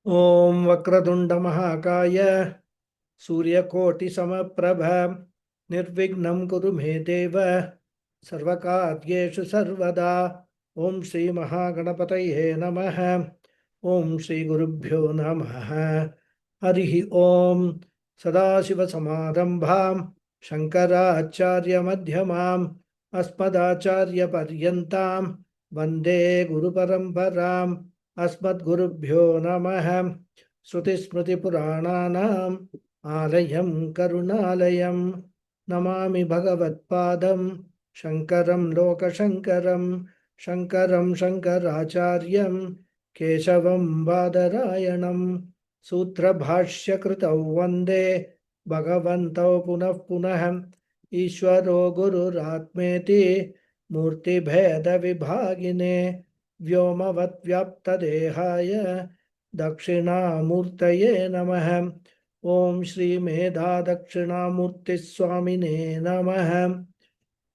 ओम वक्रतुंड महाकाय सूर्यकोटि समप्रभ निर्विघ्नं कुरु मे देव सर्वकार्येषु सर्वदा। ओम श्री महागणपतये नमः। ओम श्री गुरुभ्यो नमः। हरि ओम। सदाशिवसमारंभां शंकराचार्यमध्यमाम् अस्मदाचार्यपर्यन्तां वन्दे गुरुपरम्पराम्। अस्मद्गुरुभ्यो नमः। श्रुतिस्मृतिपुराणानाम् आलयं करुणालयं नमामि भगवत्पादं शङ्करं लोकशङ्करं। शङ्करं शङ्कराचार्यं केशवं बादरायणं सूत्रभाष्यकृतौ वन्दे भगवन्तौ पुनः पुनः। ईश्वरो गुरुरात्मेति मूर्तिभेदविभागिने व्योमवद्व्याप्तदेहाय दक्षिणामूर्तये नमः। ओम श्री मेधा दक्षिणामूर्ति स्वामिने नमः।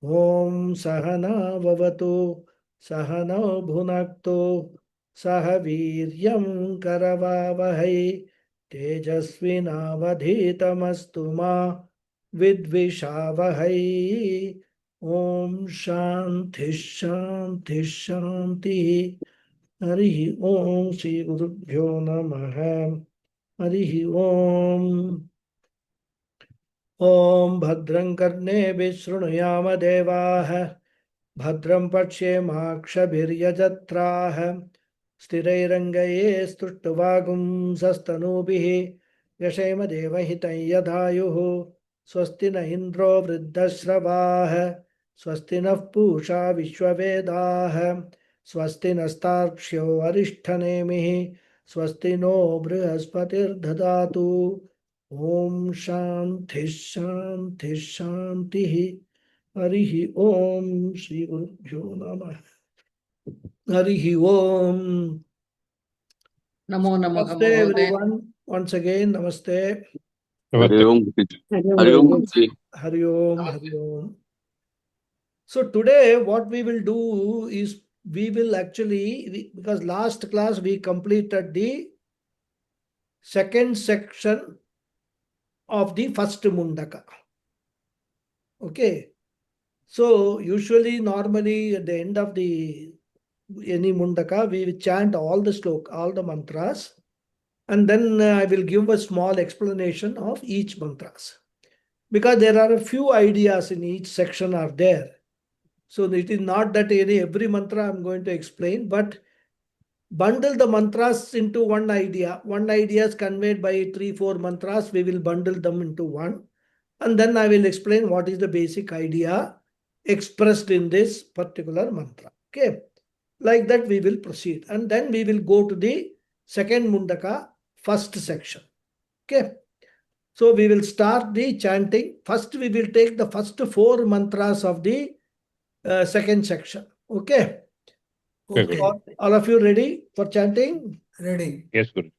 ओम सहना भवतु सहनौ भुनक्तु सह वीर्यं करवावहै तेजस्विनावधीतमस्तु मा विद्विषावहै। ओम शांति शांति शांति। हरि ओम श्री गुरुभ्यो नमः। हरि ओम। ओम भद्रं कर्णेभिः शृणुयाम देवाः भद्रं पश्येमाक्षभिर्यजत्राः स्थिरैरङ्गैः स्तुष्टुवागुंसस्तनूभिः यशेम देवहितं यदायुः। स्वस्ति न इन्द्रो वृद्धश्रवाः स्वस्ति नः पूषा विश्ववेदाः स्वस्ति नस्तार्क्ष्यो अरिष्ठनेमिः स्वस्ति नो बृहस्पतिर्दधातु। ओम शांति शांति शांति। हरि ओम श्री गुरुभ्यो नमः। हरि ओम। नमो नमः नमस्ते महोदय। Everyone, once again namaste. हरि ओम हरि ओम गुरुजी। हरि ओम हरि ओम। So today what we will do is we will actually, because last class we completed the second section of the first mundaka. Okay. So usually normally at the end of the any mundaka we will chant all the sloka, all the mantras, and then I will give a small explanation of each mantras, because there are a few ideas in each section are there. So it is not that every mantra I'm going to explain, but bundle the mantras into one idea. One idea is conveyed by 3-4 mantras. We will bundle them into one. And then I will explain what is the basic idea expressed in this particular mantra. Okay. Like that we will proceed. And then we will go to the second mundaka, first section. Okay. So we will start the chanting. First we will take the first 4 mantras of the second section. Okay. Okay. All of you ready for chanting? Ready. Yes, Guru.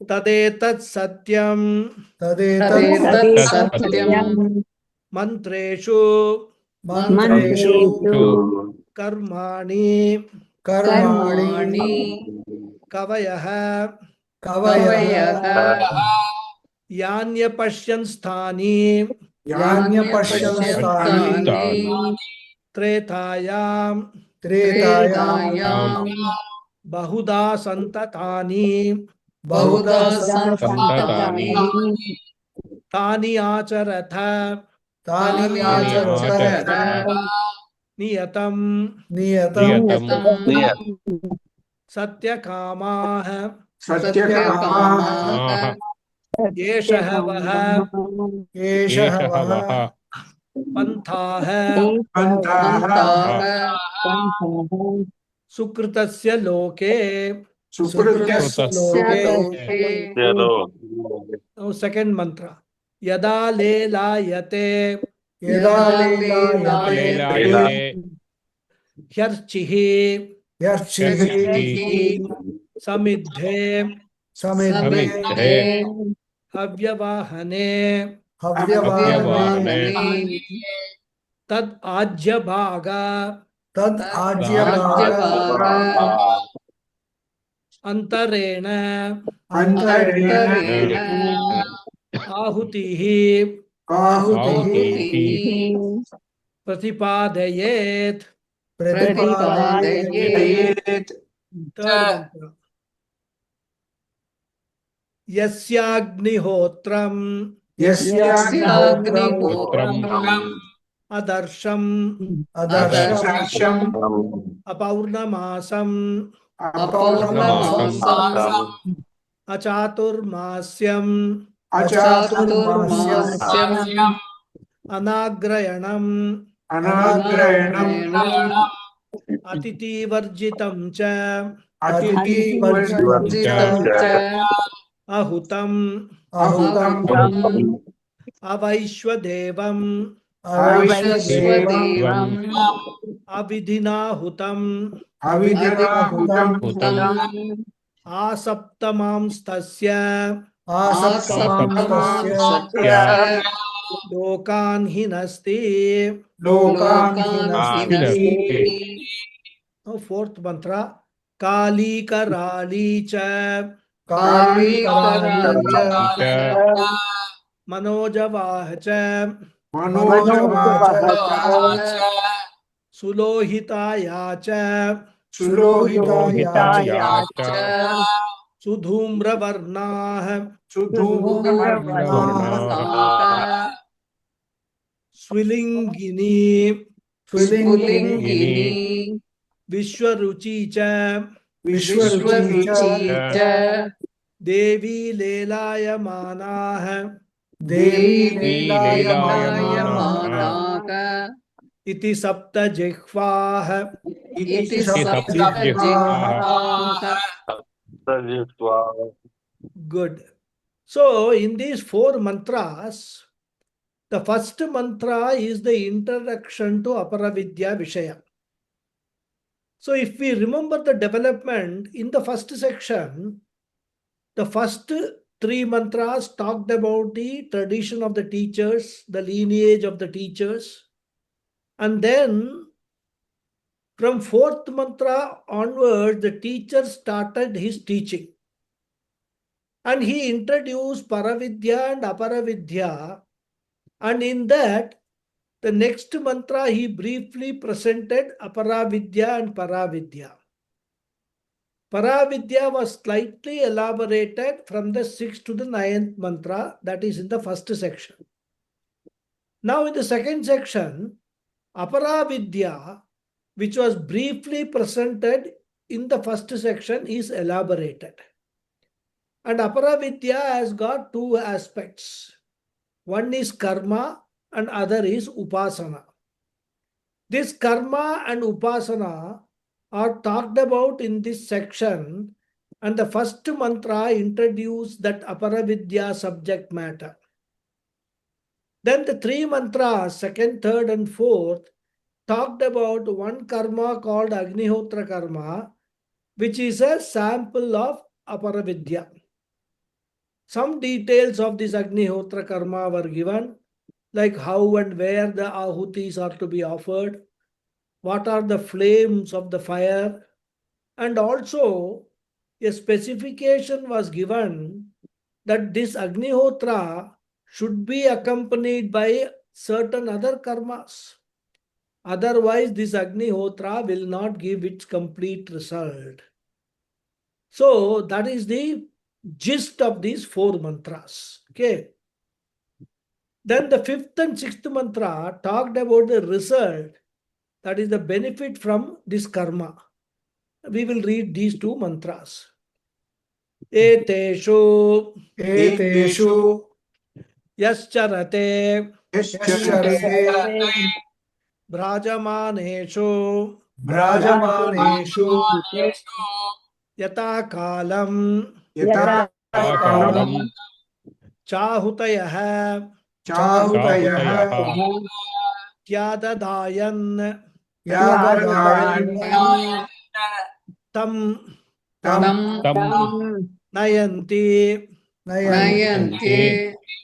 Tadetat satyam तदेतत् सत्यम् mantreshu karmani कर्माणि kavayah कवयः yanyapashyan sthani यान्यपश्यन्स्थानि tretayam त्रेतायां bahuda santatani बहुधा सन्ततानि tani acharatha तानि आचरत niyatam नियतं satyakamah सत्यकामाः yeshah vah एषः वः पंथाः पन्थाः सुकृतस्य लोके सुकृतस्य लोके सेकंड मंत्र यदा लेलायते यदा लीलायते ह्यर्चिः यर्चिः समिद्धे समिद्धे हव्यवाहने हव्यवाहने तद आज्यभाग तद् आज्यभाग अंतरेण अंतरेण आहुतिः आहुतिः प्रतिपादयेत्. प्रतिपादयेत् Third mantra. यस्याग्निहोत्रम् यस्याग्निहोत्रम् अदर्शम् अदर्शम् अपौर्णमासम् अपौर्णमासम् अचातुर्मास्यम् अचातुर्मास्यम् अनाग्रयणम् अनाग्रयणम् अतिथिवर्जितं च अतिथिवर्जितं च अहुतम् अहुतम् अवैश्वदेवम् अविश्वदेवम् अविधिनाहुतम् अविधिनाहुतम् आसप्तमांस्तस्य आसप्तमांस्तस्य लोकान् हिनस्ति. लोकान् हिनस्ति. Fourth mantra. काली कराली च काली कराली च मनोजवाह च मनोजवाच सुलोहिताया च सुलोहिताया च सुधूम्रवर्णाः सुधूम्रवर्णाः स्विलिंगिनी स्फुलिङ्गिनी विश्वरुचि च विश्वरुचि च देवी लेलायमानाः देवी लीलायमानाः इति सप्त जिह्वाः. इति सप्तजिह्वाः. Good. So in these four mantras, the first mantra is the introduction to Aparavidya Vishaya. So if we remember the development in the first section, the first three mantras talked about the tradition of the teachers, the lineage of the teachers, and then from fourth mantra onwards, the teacher started his teaching. And he introduced Paravidya and Aparavidya. And in that, the next mantra he briefly presented Aparavidya and Paravidya. Paravidya was slightly elaborated from the 6th to the 9th mantra, that is in the first section. Now in the second section, Aparavidya, which was briefly presented in the first section, is elaborated. And Aparavidya has got two aspects. One is karma and other is upasana. This karma and upasana are talked about in this section, and the first mantra introduced that Aparavidya subject matter. Then the three mantras, second, third, and fourth, talked about one karma called Agnihotra karma, which is a sample of Aparavidya. Some details of this Agnihotra karma were given, like how and where the ahutis are to be offered, what are the flames of the fire, and also a specification was given that this Agnihotra should be accompanied by certain other karmas. Otherwise, this Agnihotra will not give its complete result. So that is the gist of these four mantras. Okay. Then the fifth and sixth mantra talked about the result, that is the benefit from this karma. We will read these two mantras. Eteshu yascharate brajamaneshu yata kalam chahutayah tyadadayan tam nayanti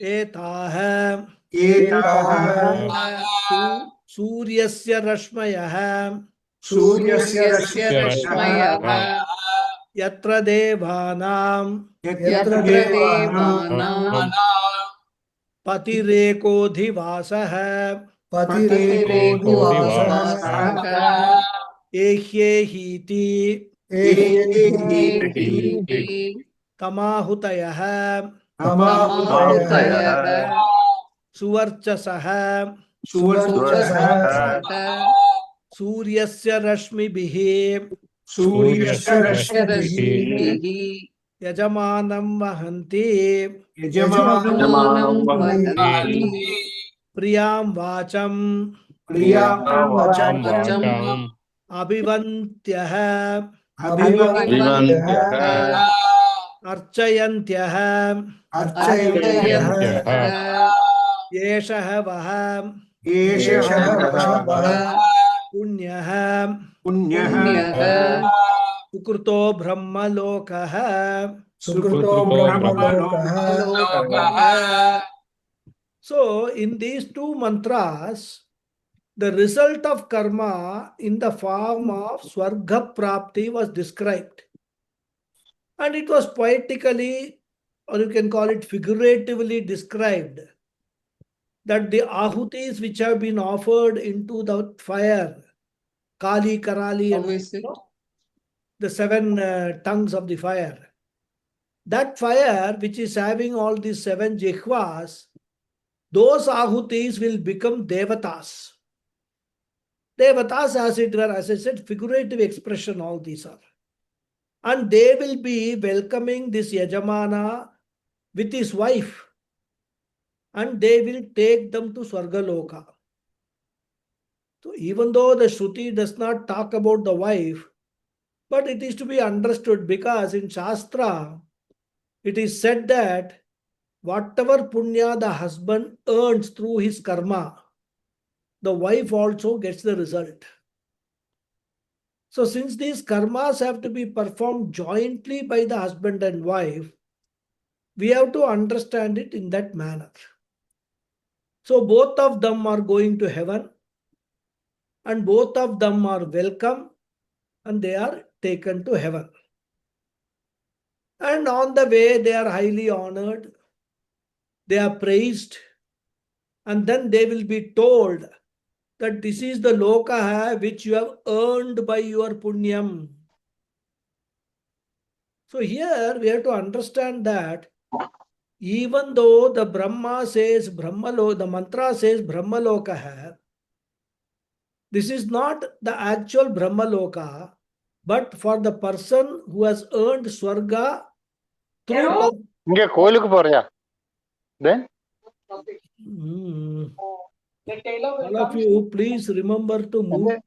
etah suryasya rashmayah yatra devanam यत्र देवानां patirekodhivasah Patireko पतिरेकोऽधिवासः divasah ehyehiti एकेति tamahutayah Tamahutaya तमाहुतयः suvarchasah Suvarchasah सुवर्चसः suryasya rashmibhi Suryasya Rashmihi रश्मिभिः yajamanam vahanti Yajamanam यजमानं Vahanti वदन्ति priyam vacham Priyam Vacham वाचं abhivantyah अभिवन्द्यः Abhivantyah archayantyah Archayantyah अर्चयन्त्यः yeshah vah Yeshah punyah पुण्यः sukruto brahma lokah. Sukruto Brahmalokaha लोकः So, in these two mantras, the result of karma in the form of Swarga Prapti was described. And it was poetically, or you can call it figuratively described, that the ahutis which have been offered into the fire, Kali, Karali, How and is it? the seven tongues of the fire, that fire which is having all these seven jihvas, those ahutis will become devatas. Devatas, as it were, as I said, figurative expression, all these are. And they will be welcoming this Yajamana with his wife. And they will take them to Swargaloka. So even though the Shruti does not talk about the wife, but it is to be understood because in Shastra, it is said that whatever punya the husband earns through his karma, the wife also gets the result. So since these karmas have to be performed jointly by the husband and wife, we have to understand it in that manner. So both of them are going to heaven and both of them are welcome and they are taken to heaven. And on the way they are highly honored, they are praised, and then they will be told that this is the loka which you have earned by your punyam. So here we have to understand that even though the Brahma says Brahmaloka, the mantra says Brahmaloka, this is not the actual Brahmaloka, but for the person who has earned Swarga through. இங்க கோயிலுக்கு போறியா then All of you, please remember to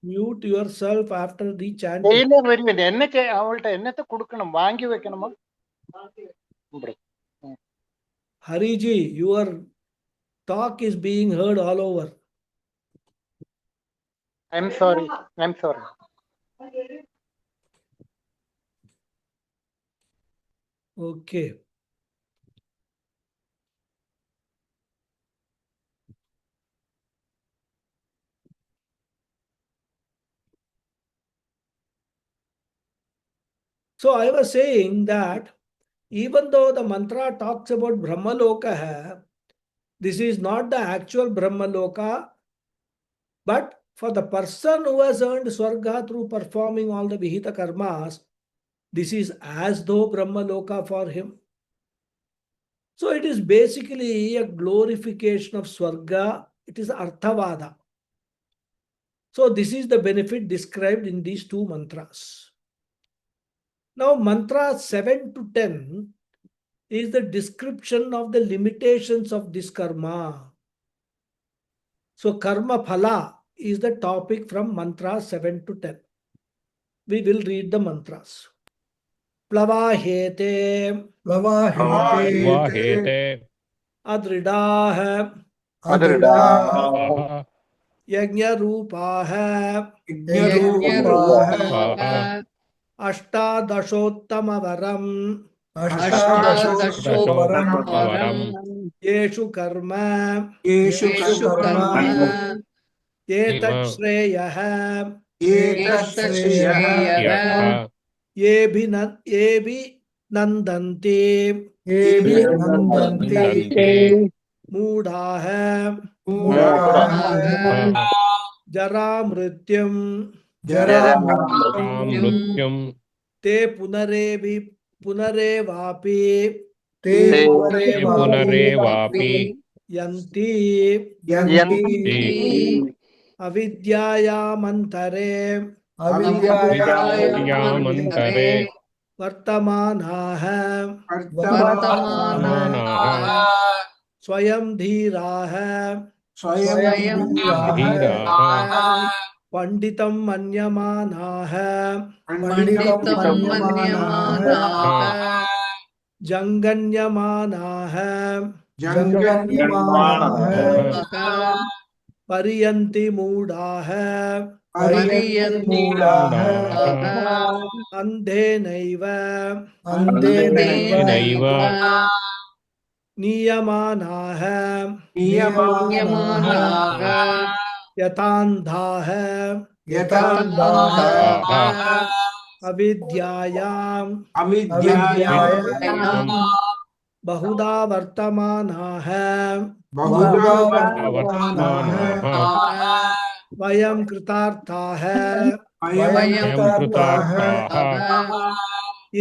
mute yourself after the chanting. டெய்லியும் வருவேன் என்ன அவள்கிட்ட என்னத்தை கொடுக்கணும் வாங்கி வைக்கணுமா Hariji, your talk is being heard all over. I'm sorry. Okay. So I was saying that even though the mantra talks about Brahmaloka, this is not the actual Brahmaloka, but for the person who has earned Swarga through performing all the Vihita karmas, this is as though Brahmaloka for him. So it is basically a glorification of Swarga. It is Arthavada. So this is the benefit described in these two mantras. Now, mantra 7 to 10 is the description of the limitations of this karma. So, karma phala is the topic from mantra 7 to 10. We will read the mantras. Plavahete, Adridah, Yajna Rupah, यज्ञरूपाः Ashtadashottamavaram, अष्टादशोत्तमवरम् Yeshu karma, येषु कर्म Etat Shreyah, एतत् श्रेयः Yebi nandante एभि नन्दन्ति मूढ़ाः मूढाः जरा मृत्युम जरामृत्युम् ते पुनरेवापि ते पुनरेवापि यन्ति यन्ति अविद्यायामन्तरे अविद्यायामन्तरे वर्तमानाः वर्तमानाः स्वयं धीराः स्वयं धीराः पंडितं मन्यमानाः पण्डितं मन्यमानाः जङ्गन्यमानाः जङ्गन्यमानाः पर्यन्ति मूढाः पर्यन्ति मूढाः अन्धेनैव अन्धेनैव नीयमानाः नियमानाः यथान्धाः यथान्धाः अविद्यायाम् अविद्यायाम् बहुधा वर्तमानाः बहुधा वर्तमानाः वयं कृतार्थाः वयं कृतार्थाः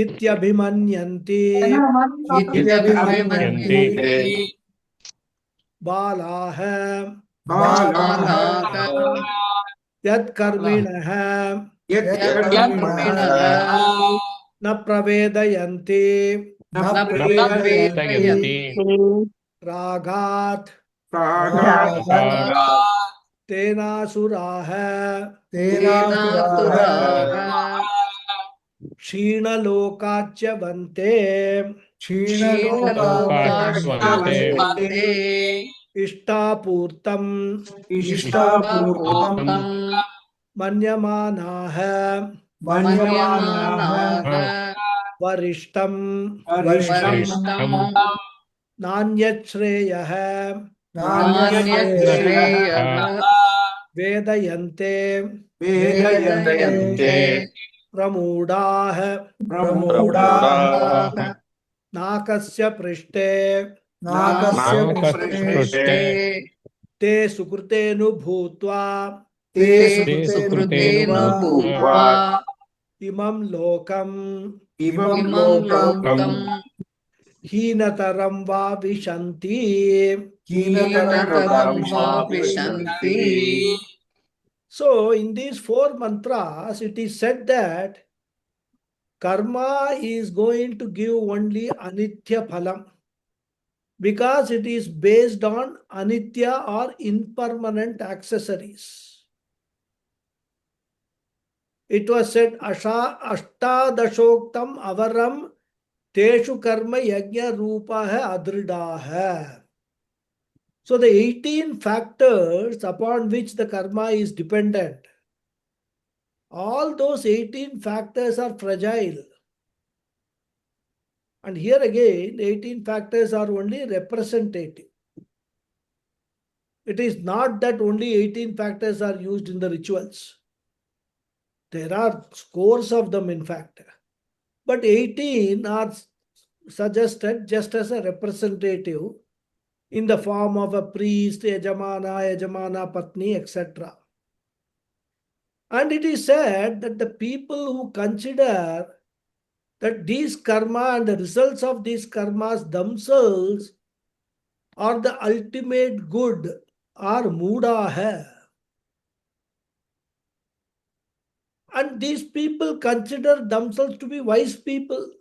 इत्यभिमन्यन्ति इत्यभिमन्यन्ते बालाः बालाः यत्कर्मिणः यत्कर्मिणः न प्रवेदयन्ति न प्रवेदयन्ति रागात् रागात् तेनासुराः तेनासुराः क्षीणलोकाच्यवन्ते क्षीणलोकाच्यवन्ते इष्टापूर्तम् इष्टापूर्तं मन्यमानाः मन्यमानाः वरिष्ठम् वरिष्ठं नान्यच्छ्रेयः नान्यश्रेयः वेदयन्ते वेदयन्ते प्रमूढाः प्रमूढाः नाकस्य पृष्ठे नाकस्य पृष्ठे ते सुकृतेनुभूत्वा ते सुकृतेनुभूत्वा इमं लोकम् इमं लोकं हीनतरं वा विशन्ति हीनतरं वा विशन्ति. So in these 4 mantras it is said that karma is going to give only anitya phalam because it is based on anitya or impermanent accessories. It was said ashtadashoktam avaram teshu karma yajna rupaha adridaha. So the 18 factors upon which the karma is dependent, all those 18 factors are fragile. And here again, 18 factors are only representative. It is not that only 18 factors are used in the rituals. There are scores of them, in fact. But 18 are suggested just as a representative in the form of a priest, yajamana, patni, etc. And it is said that the people who consider that these karma and the results of these karmas themselves are the ultimate good are mudaha. And these people consider themselves to be wise people.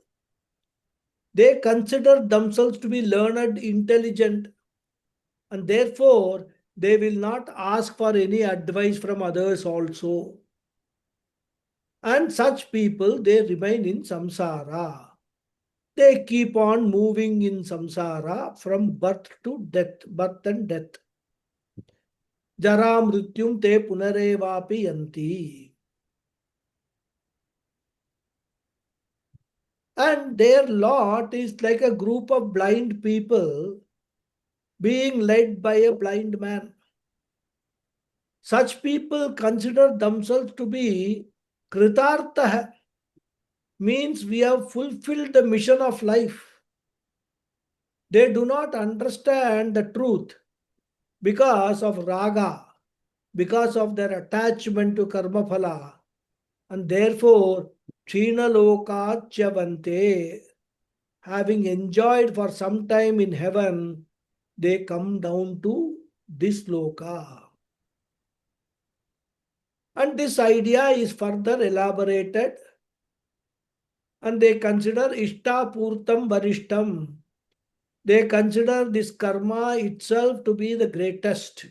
They consider themselves to be learned, intelligent, and therefore they will not ask for any advice from others also. And such people, they remain in samsara. They keep on moving in samsara from birth to death, birth and death. Jara mrityum te punarevapi yanti. And their lot is like a group of blind people being led by a blind man. Such people consider themselves to be kritartha. means we have fulfilled the mission of life. They do not understand the truth because of raga, because of their attachment to karma phala, and therefore China loka chavante, having enjoyed for some time in heaven, they come down to this loka. And this idea is further elaborated, and they consider ishta purtam varishtam. They consider this karma itself to be the greatest.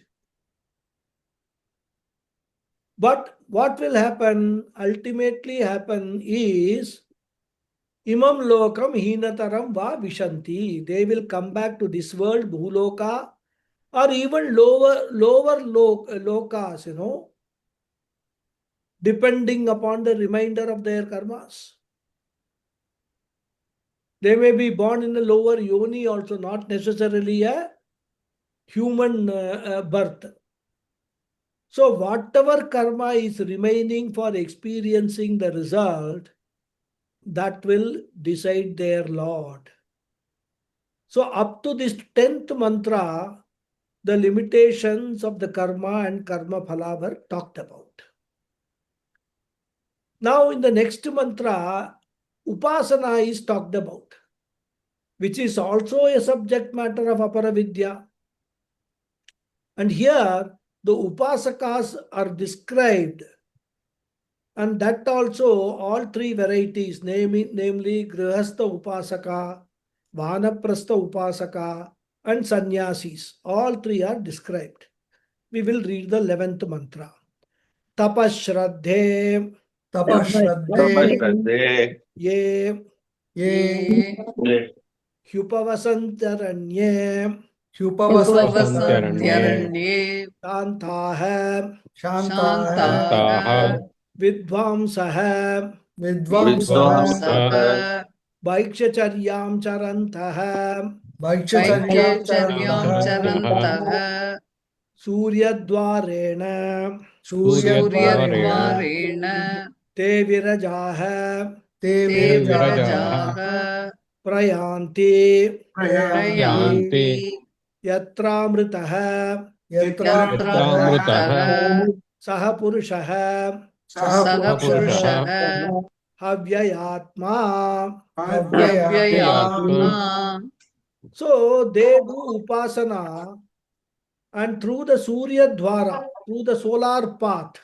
But what will happen, ultimately happen is, imam lokam hinataram va vishanti. They will come back to this world, bhuloka, or even lower lokas, depending upon the remainder of their karmas. They may be born in a lower yoni also, not necessarily a human birth. So whatever karma is remaining for experiencing the result, that will decide their Lord. So up to this 10th mantra, the limitations of the karma and karma phala were talked about. Now in the next mantra, upasana is talked about, which is also a subject matter of aparavidya. And here the upasakas are described, and that also all three varieties, namely grihastha upasaka, vanaprastha upasaka, and sannyasis, all three are described. We will read the 11th mantra. Tapashraddhe Tapashraddhe ye ye hyupavasantaranye Hyupavasantyaranye shantaha Shantaha vidvamsaha Vidvamsaha vaikshacharyam charantaha Vaikshacharyam Charyam Charantaha Charantaha suryadvarena Suryadvarena te virajaha Te Te Virajaha Virajaha prayanti Prayanti Prayanti yatramritaha Yatramritaha saha purushaha Saha Purushaha Sahapurushaha havyayatma. Avyayatma Avyayatma. So they do upasana, and through the Surya Dwara, through the solar path,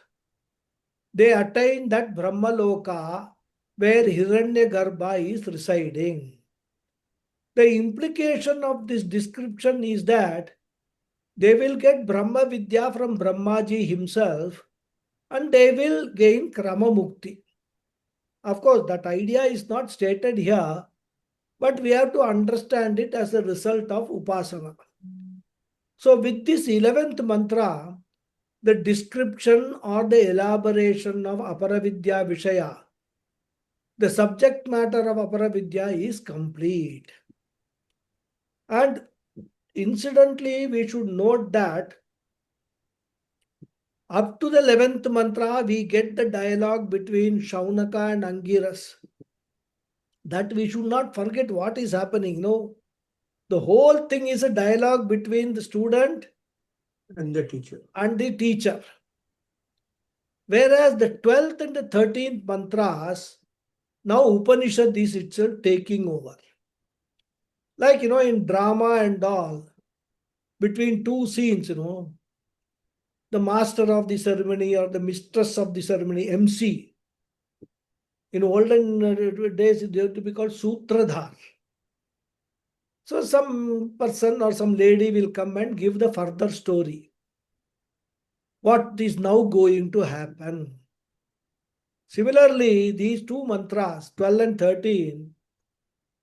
they attain that Brahmaloka where Hiranyagarbha is residing. The implication of this description is that they will get Brahma Vidya from Brahmaji himself, and they will gain Krama Mukti. Of course, that idea is not stated here, but we have to understand it as a result of Upasana. So with this 11th mantra, the description or the elaboration of Aparavidya Vishaya, the subject matter of Aparavidya is complete. And incidentally, we should note that up to the 11th mantra, we get the dialogue between Shaunaka and Angiras. That we should not forget what is happening. No, the whole thing is a dialogue between the student and the teacher. Whereas the 12th and the 13th mantras, now Upanishad is itself taking over. Like, in drama and all, between two scenes, the master of the ceremony or the mistress of the ceremony, MC. In olden days, they have to be called Sutradhar. So some person or some lady will come and give the further story. What is now going to happen? Similarly, these two mantras, 12 and 13,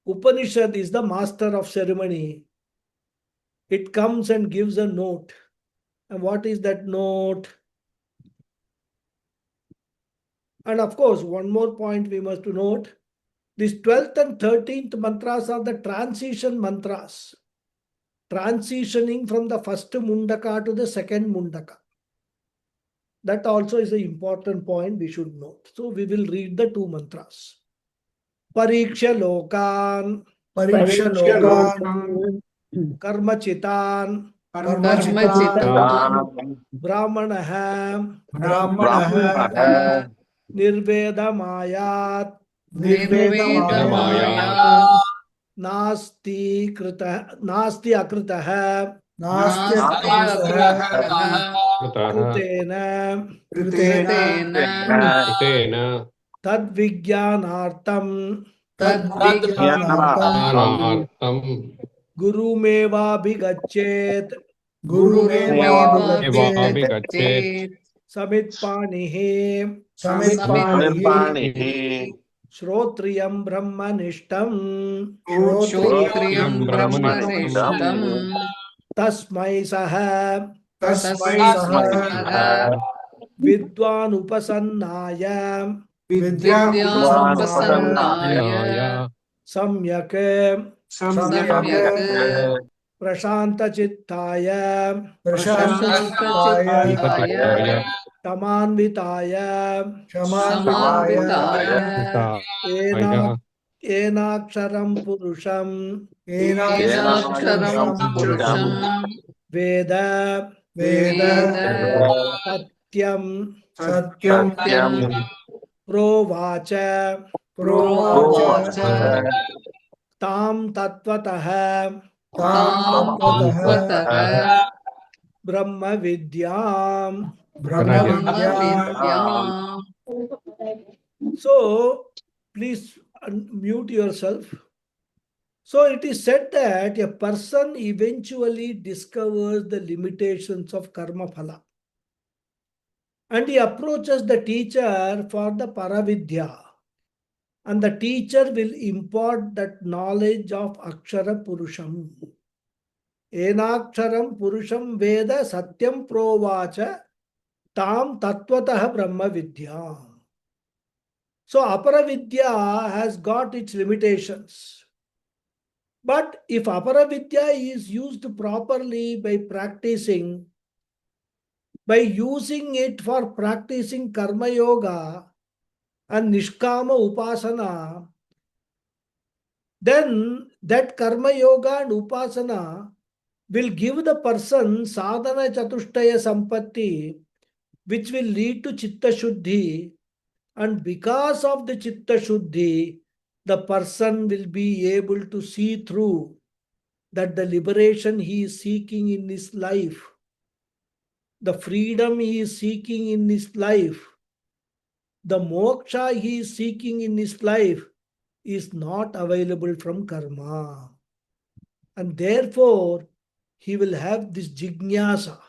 Upanishad is the master of ceremony. It comes and gives a note. And what is that note? And of course, one more point we must note. These 12th and 13th mantras are the transition mantras. Transitioning from the first mundaka to the second mundaka. That also is an important point we should note. So we will read the two mantras. Pariksha lokan Pariksha lokan karmachitan Karmachitan brahmanah Brahmanah nirvedamayat Nirvedamaya nasti akritah Nasti Nasti akritaha Akritah krutena Kritena tadvijnanartam Tadvijnanatam gurumevabhigachet Gurumeva Gurumevabhigachet samitpanihi Samitpanihi Shrotriyam Brahmanishtam Shrotriyam Brahmanishtam Brahmanishtam Tasmai Saha Tasmai Tasmai Saha Saha Vidwan Upasannaya Vidyanupasannaya Vidyanupasannaya Samyak Samyaka Samyak Prashanta Chittaya Prashantachitaya Prashantachittaya Tamanvitaya Shamanvitaya Samanvitaya Enaksharam Purusham Enaksharam Purusham Veda Veda Satyam Satyam Satyam Provacha Provacha Tam Tattvataha Tam Tam Tattvatah Tattvatah Brahma Vidyam. Brahma Brahma Vidya Vidyam. So please unmute yourself. So it is said that a person eventually discovers the limitations of karma phala. And he approaches the teacher for the paravidya. And the teacher will impart that knowledge of Akshara Purusham. Enaksharam Purusham Veda Satyam Provacha Tam Tattvataha Brahma Vidya. So Aparavidya has got its limitations. But if Aparavidya is used properly by practicing, by using it for practicing Karma Yoga and Nishkama Upasana, then that Karma Yoga and Upasana will give the person sadhana chatushtaya sampatti, which will lead to chitta shuddhi, and because of the chitta shuddhi, the person will be able to see through that the liberation he is seeking in his life, the freedom he is seeking in his life, the moksha he is seeking in his life is not available from karma. And therefore, he will have this jignyasa,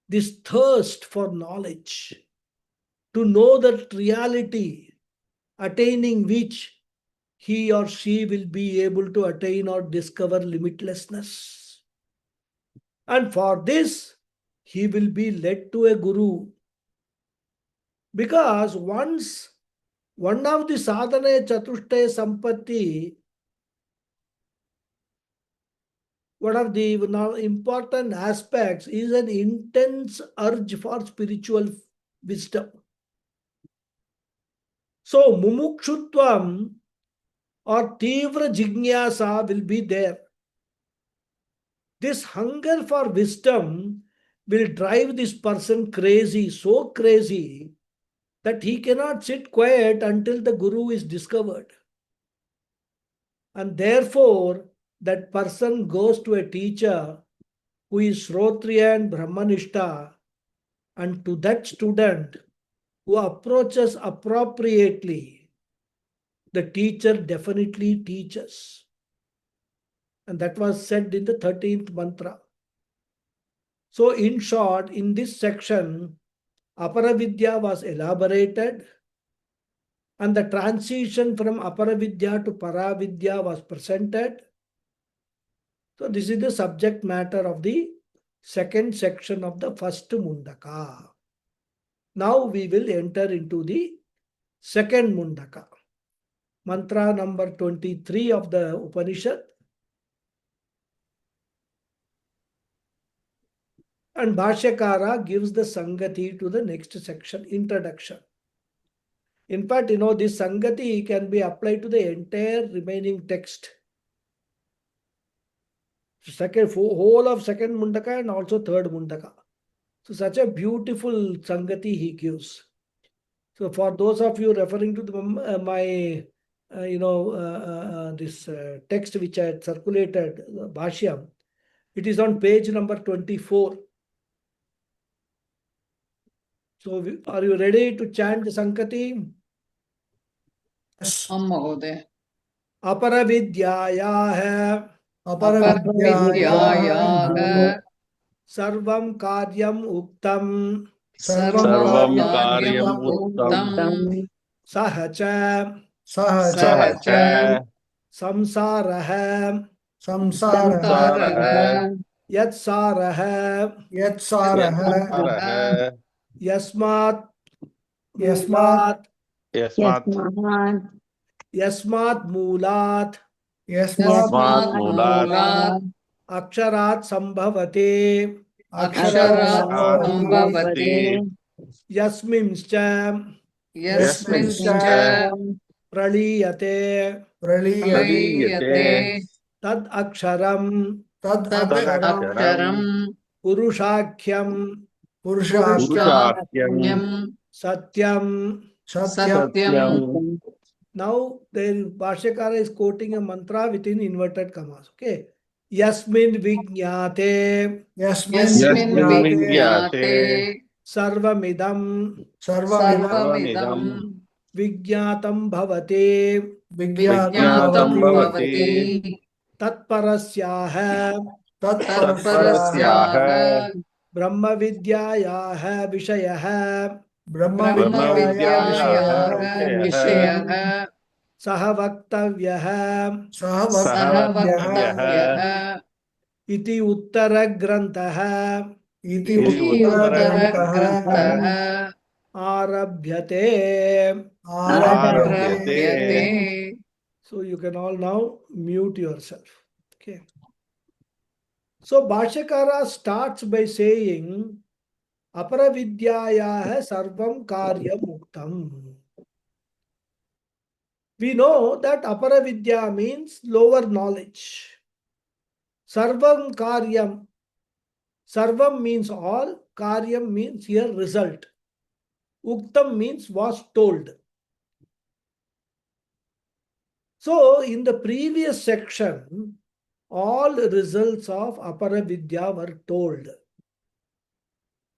this thirst for knowledge, to know that reality, attaining which he or she will be able to attain or discover limitlessness. And for this, he will be led to a guru. Because once one of the sadhana chatushtaya sampatti, one of the important aspects is an intense urge for spiritual wisdom. So mumukshutvam or tivra jignyasa will be there. This hunger for wisdom will drive this person crazy, so crazy that he cannot sit quiet until the guru is discovered. And therefore, that person goes to a teacher who is Shrotriya and Brahmanishta, and to that student who approaches appropriately, the teacher definitely teaches. And that was said in the 13th mantra. So in short, in this section, Aparavidya was elaborated, and the transition from Aparavidya to Paravidya was presented. So this is the subject matter of the second section of the first Mundaka. Now we will enter into the second Mundaka. Mantra number 23 of the Upanishad. And Bhashyakara gives the Sangati to the next section, introduction. In fact, this Sangati can be applied to the entire remaining text. Whole of second Mundaka and also third Mundaka. So such a beautiful Sangati he gives. So for those of you referring to my, this text which I had circulated, Bhashyam, it is on page number 24. So are you ready to chant the Sankati? Yes. Mहोदय Aparavidyayaha अपरविद्यायाः sarvam karyam uktam सर्वं Sarvam कार्यम् karyam उक्तं uttam sahacha Sah सह च sahacha samsaraha संसारः samsarah yatsaraha Yatsarah yatsarah yasmat Yasmat mulat yasmat yasmat mulat Yasmat yasmat यस्मात् mulat मूलात् aksharat sambhavate Akshara अक्षरात् Sambhavati सम्भवति yasminscha यस्मिंश्च yasmincha praliyate Praliyate प्रलीयते praliyate tad aksharam Tad तद् Aksharam अक्षरम् tadaksharam purushakyam Purushakyam purushakyam पुरुषाख्यम् satyam. Satyam सत्यम् satyam Now the Bhashyakara is quoting a mantra within inverted commas. Okay. Yasmin vijñate Yasmin यस्मिन् yasmin Vidyate विज्ञाते vidyate sarvamidam Sarvamidam सर्वमिदं sarvamidam vijñatam bhavate Vijnatam विज्ञातं vijnatam Bhavati भवति bhavati tatparasyaha Tat तत्परस्याः tatparasyaha brahma vidyayaha vishayaha Brahma brahma Vidyaya ब्रह्मविद्यायाः vidyayaha Vishaya vishayaha विषयः saha vaktavyaha Sah सः saha Vaktavyaha वक्तव्यः vaktavyaha iti uttara Iti इति iti Uttara uttaragrantaha उत्तरग्रन्थः Grantaha arabhyate. Arabhyate आरभ्यते arabhyate. So you can all now mute yourself. Okay. So Bhashyakara starts by saying Aparavidyayaha sarvam karyam muktam. We know that Aparavidya means lower knowledge. Sarvam karyam. Sarvam means all. Karyam means here result. Uktam means was told. So in the previous section, all results of Aparavidya were told.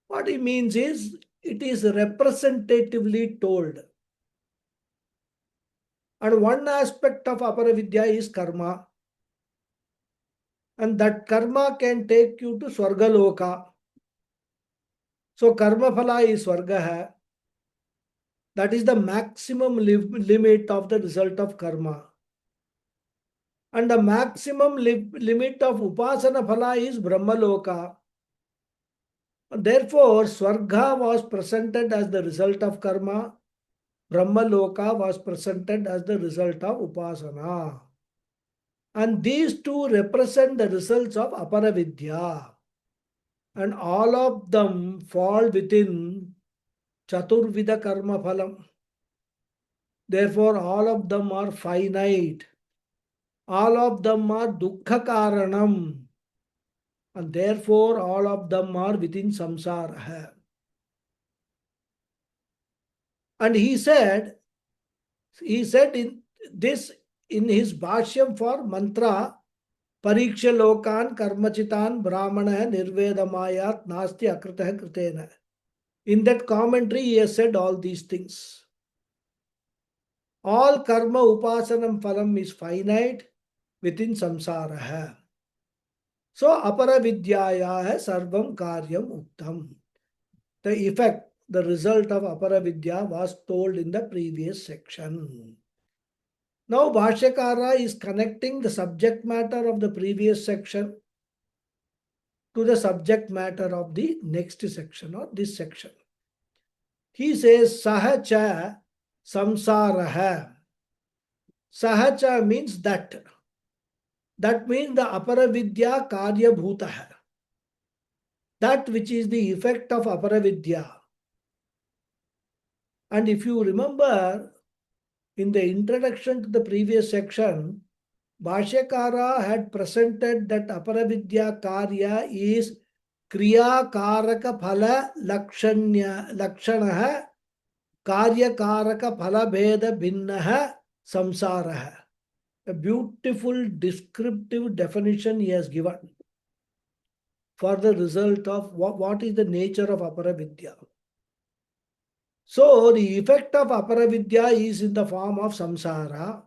What he means is, it is representatively told. And one aspect of Aparavidya is karma. And that karma can take you to Swargaloka. So karma phala is Swargaha. That is the maximum limit of the result of karma. And the maximum limit of Upasana phala is Brahmaloka. Therefore, Swarga was presented as the result of karma. Brahmaloka was presented as the result of Upasana. And these two represent the results of Aparavidya. And all of them fall within Chaturvida Karma Phalam. Therefore, all of them are finite. All of them are Dukkha Karanam. And therefore, all of them are within Samsara. And he said in this in his Bhashyam for mantra, Pariksha Lokan Karmachitan Brahmana Nirvedamayat Nasti Akritah Kritena. In that commentary, he has said all these things. All karma upasanam phalam is finite within samsara. So aparavidyayaha sarvam karyam uktam. The effect, the result of aparavidya was told in the previous section. Now Bhashyakara is connecting the subject matter of the previous section to the subject matter of the next section or this section. He says sahacha samsaraha. Sahacha means that. That means the aparavidya karya bhutaha. That which is the effect of aparavidya. And if you remember, in the introduction to the previous section, Bhashyakara had presented that Aparavidya Karya is Kriya Karaka Phala Lakshanaha Karya Karaka Phala Bheda Bhinnaha Samsaraha. A beautiful descriptive definition he has given for the result of what is the nature of Aparavidya. So the effect of Aparavidya is in the form of samsara,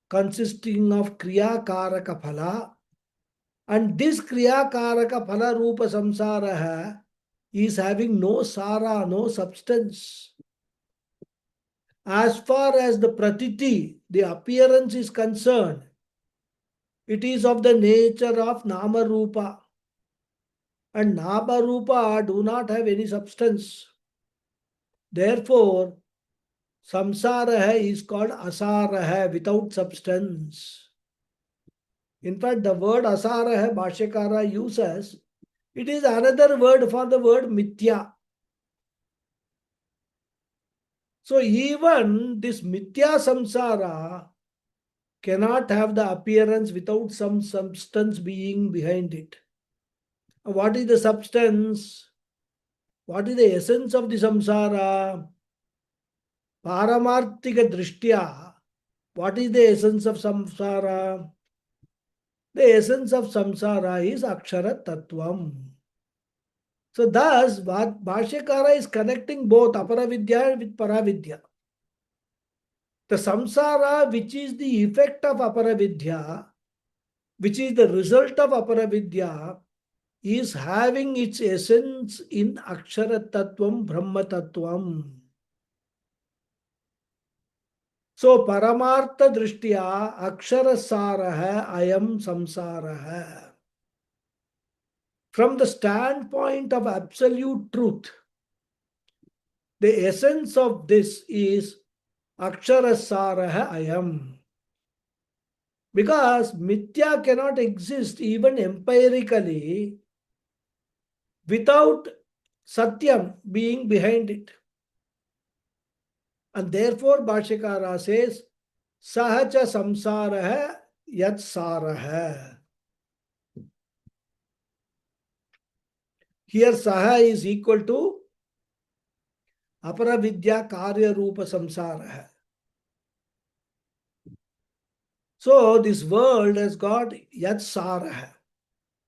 consisting of Kriya Karaka Phala, and this Kriya Karaka Phala Rupa Samsara is having no sara, no substance. As far as the pratiti, the appearance is concerned, it is of the nature of Nama Rupa. And Nama Rupa do not have any substance. Therefore, samsara is called asara, without substance. In fact, the word asara Bhashyakara uses, it is another word for the word mithya. So even this mithya samsara cannot have the appearance without some substance being behind it. What is the substance? What is the essence of the samsara? Paramarthika drishtya. What is the essence of samsara? The essence of samsara is akshara tattvam. So thus, Bhashyakara is connecting both Aparavidya with Paravidya. The samsara, which is the effect of Aparavidya, which is the result of Aparavidya, is having its essence in Akshara Tattvam, Brahma Tattvam. So, Paramartha Drishtya, Akshara Saraha, Ayam Samsaraha. From the standpoint of absolute truth, the essence of this is Akshara Saraha Ayam. Because Mithya cannot exist even empirically without Satyam being behind it. And therefore Bhashyakara says, Sahacha samsaraha yat saraha. Here Saha is equal to Aparavidya Karya Rupa Samsaraha. So this world has got Yat Saraha.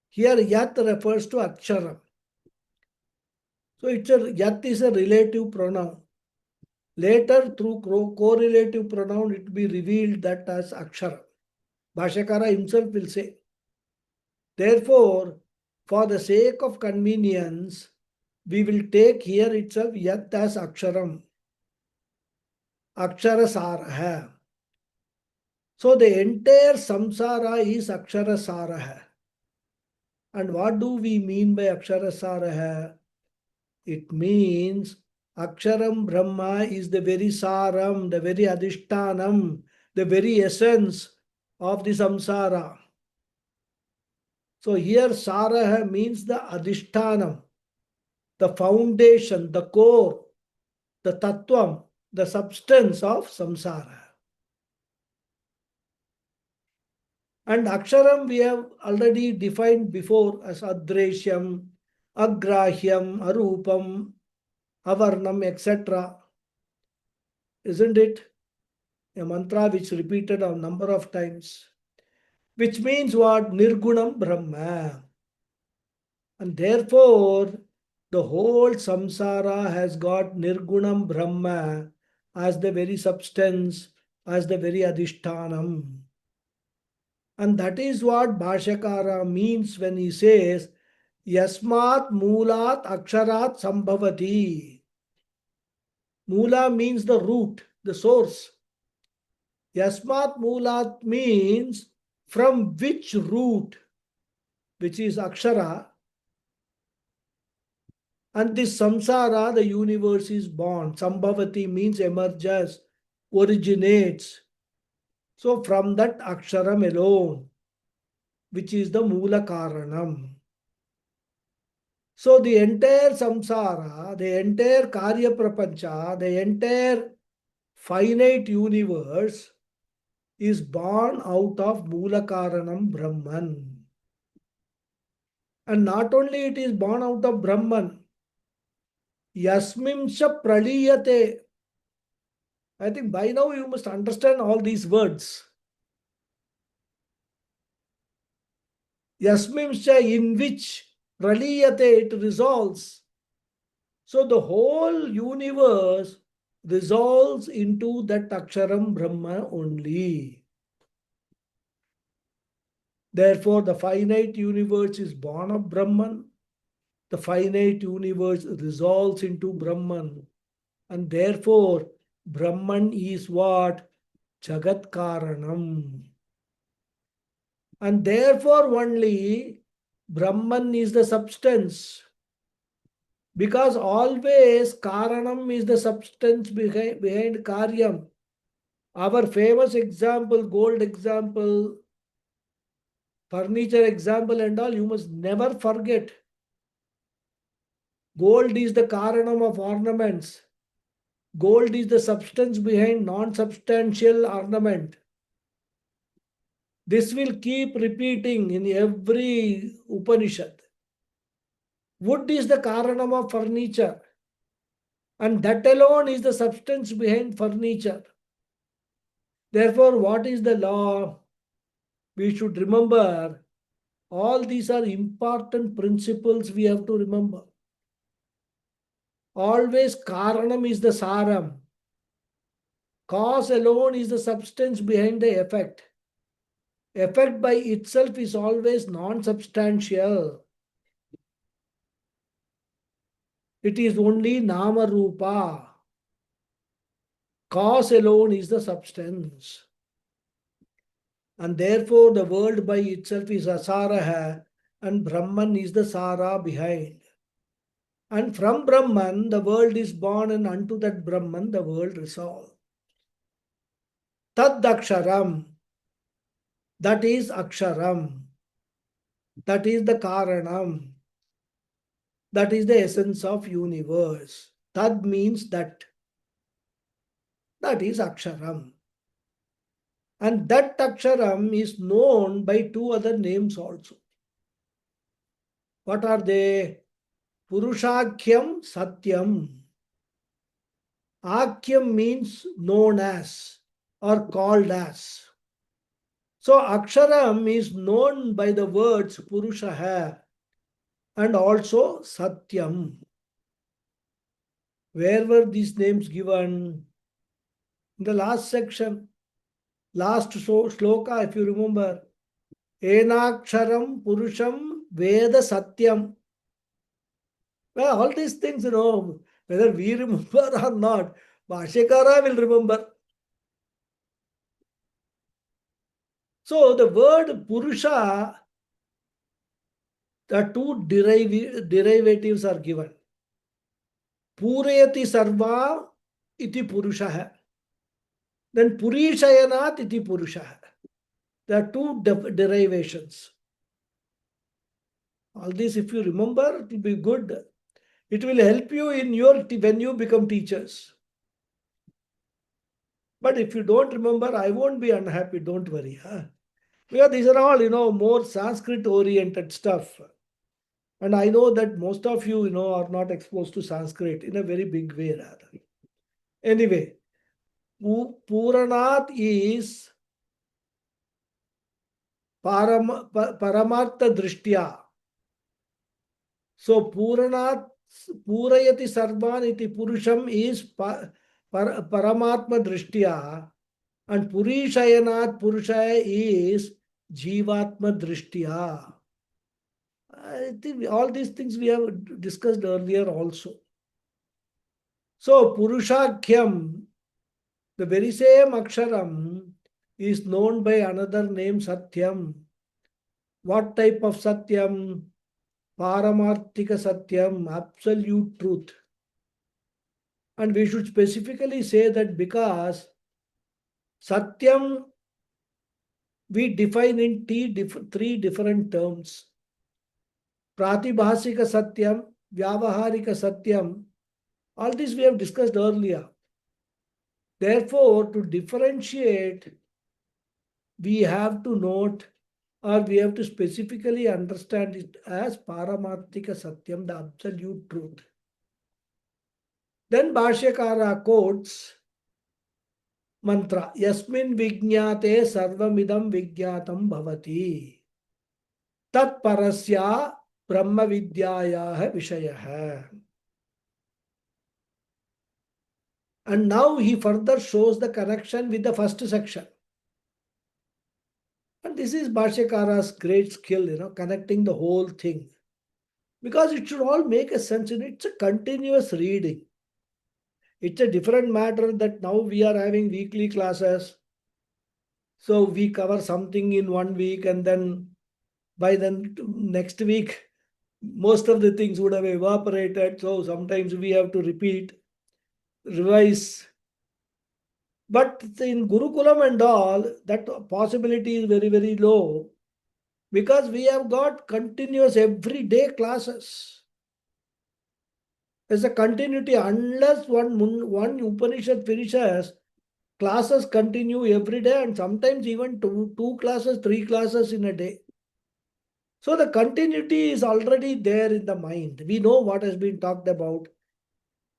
Here Yat refers to Aksharam. So Yat is a relative pronoun. Later through correlative pronoun it will be revealed that as Akshara. Bhashyakara himself will say. Therefore, for the sake of convenience, we will take here itself Yat as Aksharam. Akshara Saraha. So the entire samsara is Akshara Saraha. And what do we mean by Akshara Saraha? It means Aksharam Brahma is the very Saram, the very Adhishtanam, the very essence of the samsara. So here Saraha means the Adhishtanam, the foundation, the core, the Tattvam, the substance of samsara. And Aksharam we have already defined before as Adreshyam, Agrahyam, Arupam, Avarnam, etc. Isn't it? A mantra which repeated a number of times. Which means what? Nirgunam Brahma. And therefore, the whole samsara has got Nirgunam Brahma as the very substance, as the very Adhishtanam. And that is what Bhashyakara means when he says, Yasmat Moolat Aksharat Sambhavati. Mula means the root, the source. Yasmat Moolat means from which root, which is Akshara, and this samsara, the universe is born. Sambhavati means emerges, originates. So from that Aksharam alone, which is the Mula Karanam. So the entire samsara, the entire karya prapancha, the entire finite universe is born out of Mula Karanam Brahman. And not only it is born out of Brahman, Yasmimsha Praliyate. I think by now you must understand all these words. Yasmimsha, in which Praliyate it resolves. So the whole universe resolves into that Aksharam Brahma only. Therefore, the finite universe is born of Brahman. The finite universe resolves into Brahman. And therefore, Brahman is what? Jagat Karanam. And therefore, only Brahman is the substance. Because always Karanam is the substance behind Karyam. Our famous example, gold example, furniture example, and all, you must never forget. Gold is the Karanam of ornaments. Gold is the substance behind non-substantial ornament. This will keep repeating in every Upanishad. Wood is the Karanam of furniture. And that alone is the substance behind furniture. Therefore, what is the law? We should remember all these are important principles we have to remember. Always Karanam is the Saram. Cause alone is the substance behind the effect. Effect by itself is always non-substantial. It is only Nama Rupa. Cause alone is the substance. And therefore the world by itself is Asaraha and Brahman is the Sara behind. And from Brahman the world is born and unto that Brahman the world resolves. Tad Aksharam. That is Aksharam. That is the Karanam. That is the essence of universe. Tad means that. That is Aksharam. And that Aksharam is known by two other names also. What are they? Purushakyam Satyam. Akyam means known as or called as. So Aksharam is known by the words Purushaha and also Satyam. Where were these names given? In the last section, last shloka, if you remember. Enaksharam Purusham Veda Satyam. Well, all these things, whether we remember or not, Bhashekara will remember. So the word Purusha, the two derivatives are given. Purayati Sarva iti Purushaha. Then Purishayanat iti Purushaha. There are two derivations. All this, if you remember, it will be good. It will help you in when you become teachers. But if you don't remember, I won't be unhappy. Don't worry. Because these are all, more Sanskrit-oriented stuff. And I know that most of you, are not exposed to Sanskrit in a very big way, rather. Anyway, Puranat is Paramartha Drishtya. So Puranat, Purayati Sarvan iti Purusham is Paramatma Drishtya. And Purishayanat Purushaya is Jivatma Drishtya. I think all these things we have discussed earlier also. So Purushakyam, the very same Aksharam, is known by another name Satyam. What type of Satyam? Paramarthika Satyam, absolute truth. And we should specifically say that because Satyam we define in three different terms. Pratibhasika Satyam, Vyavaharika Satyam, all this we have discussed earlier. Therefore, to differentiate, we have to note or we have to specifically understand it as Paramarthika Satyam, the absolute truth. Then Bhashyakara quotes mantra, Yasmin Vijñate Sarvamidam Vijñatam Bhavati. Tat Parasya Brahma Vidyayah Vishayah. And now he further shows the connection with the first section. And this is Bhashyakara's great skill, connecting the whole thing. Because it should all make a sense. It's a continuous reading. It's a different matter that now we are having weekly classes. So we cover something in 1 week, and then by then next week, most of the things would have evaporated. So sometimes we have to repeat, revise. But in Gurukulam and all, that possibility is very, very low because we have got continuous everyday classes. There's a continuity unless one Upanishad finishes, classes continue every day and sometimes even two classes, 3 classes in a day. So the continuity is already there in the mind. We know what has been talked about